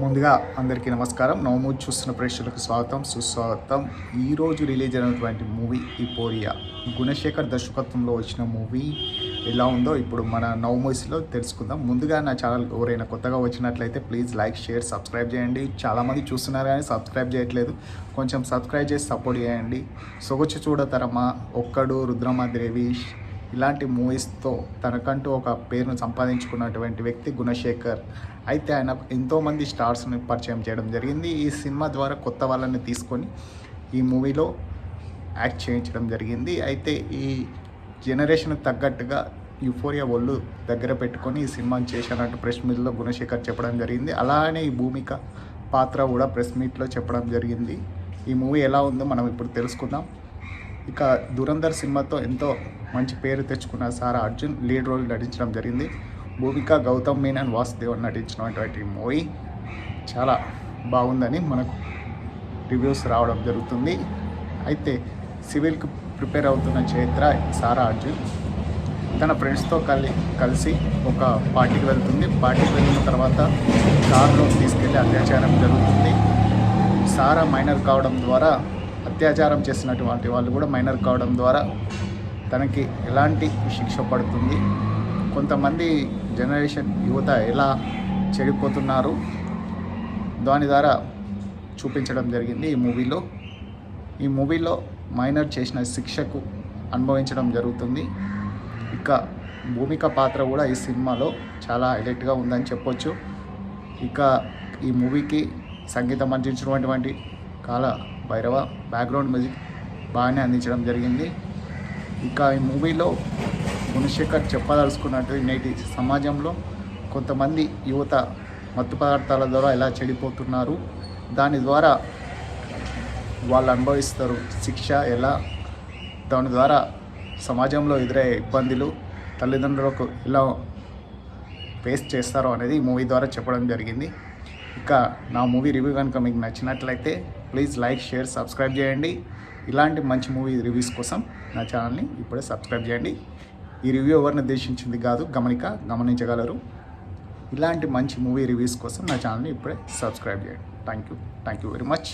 ముందుగా అందరికీ నమస్కారం. నవమూజ్ చూస్తున్న ప్రేక్షకులకు స్వాగతం, సుస్వాగతం. ఈరోజు రిలీజ్ అయినటువంటి మూవీ ఈపోరియా. గుణశేఖర్ దర్శకత్వంలో వచ్చిన మూవీ ఎలా ఉందో ఇప్పుడు మన నవమూజ్లో తెలుసుకుందాం. ముందుగా నా ఛానల్ ఎవరైనా కొత్తగా వచ్చినట్లయితే ప్లీజ్ లైక్, షేర్, సబ్స్క్రైబ్ చేయండి. చాలామంది చూస్తున్నారు కానీ సబ్స్క్రైబ్ చేయట్లేదు. కొంచెం సబ్స్క్రైబ్ చేసి సపోర్ట్ చేయండి. సొగసు చూడతరమా, ఒక్కడు, రుద్రమదేవి ఇలాంటి మూవీస్తో తనకంటూ ఒక పేరును సంపాదించుకున్నటువంటి వ్యక్తి గుణశేఖర్. అయితే ఆయన ఎంతోమంది స్టార్స్ని పరిచయం చేయడం జరిగింది. ఈ సినిమా ద్వారా కొత్త వాళ్ళని తీసుకొని ఈ మూవీలో యాక్ట్ చేయించడం జరిగింది. అయితే ఈ జనరేషన్కి తగ్గట్టుగా యూఫోరియా ఒళ్ళు దగ్గర పెట్టుకొని ఈ సినిమాని చేశానంటూ ప్రెస్ మీట్లో గుణశేఖర్ చెప్పడం జరిగింది. అలానే ఈ భూమిక పాత్ర కూడా ప్రెస్ మీట్లో చెప్పడం జరిగింది. ఈ మూవీ ఎలా ఉందో మనం ఇప్పుడు తెలుసుకుందాం. ఇక ధురంధర్ సినిమాతో ఎంతో మంచి పేరు తెచ్చుకున్న సారా అర్జున్ లీడ్ రోల్ నటించడం జరిగింది. భూమిక, గౌతమ్ మీనన్, వాసుదేవన్ నటించినటువంటి మూవీ చాలా బాగుందని మనకు రివ్యూస్ రావడం జరుగుతుంది. అయితే సివిల్కి ప్రిపేర్ అవుతున్న చైత్ర సారా అర్జున్ తన ఫ్రెండ్స్తో కలిసి ఒక పార్టీకి వెళ్తుంది. పార్టీకి వెళ్ళిన తర్వాత కారులో తీసుకెళ్ళి అత్యాచారం జరుగుతుంది. సారా మైనర్ కావడం ద్వారా అత్యాచారం చేసినటువంటి వాళ్ళు కూడా మైనర్ కావడం ద్వారా తనకి ఎలాంటి శిక్ష పడుతుంది, కొంతమంది జనరేషన్ యువత ఎలా చెడిపోతున్నారు దాని ద్వారా చూపించడం జరిగింది ఈ మూవీలో మైనర్ చేసిన శిక్షకు అనుభవించడం జరుగుతుంది. ఇక భూమిక పాత్ర కూడా ఈ సినిమాలో చాలా హైలైట్గా ఉందని చెప్పొచ్చు. ఇక ఈ మూవీకి సంగీతం అందించినటువంటి కాల భైరవ బ్యాక్గ్రౌండ్ మ్యూజిక్ బాగానే అందించడం జరిగింది. ఇక ఈ మూవీలో గుణశేఖర్ చెప్పదలుచుకున్నట్టు నేటి సమాజంలో కొంతమంది యువత మత్తు పదార్థాల ద్వారా ఎలా చెడిపోతున్నారు, దాని ద్వారా వాళ్ళు అనుభవిస్తారు శిక్ష ఎలా, దాని ద్వారా సమాజంలో ఎదురయ్యే ఇబ్బందులు తల్లిదండ్రులకు ఎలా ఫేస్ చేస్తారో అనేది ఈ మూవీ ద్వారా చెప్పడం జరిగింది. ఇక నా మూవీ రివ్యూ కనుక మీకు నచ్చినట్లయితే ప్లీజ్ లైక్, షేర్, సబ్స్క్రైబ్ చేయండి. ఇలాంటి మంచి మూవీ రివ్యూస్ కోసం నా ఛానల్ని ఇప్పుడే సబ్స్క్రైబ్ చేయండి. ఈ రివ్యూ ఎవరిని ఉద్దేశించింది కాదు, గమనించగలరు. ఇలాంటి మంచి మూవీ రివ్యూస్ కోసం నా ఛానల్ని ఇప్పుడే సబ్స్క్రైబ్ చేయండి. Thank you very much.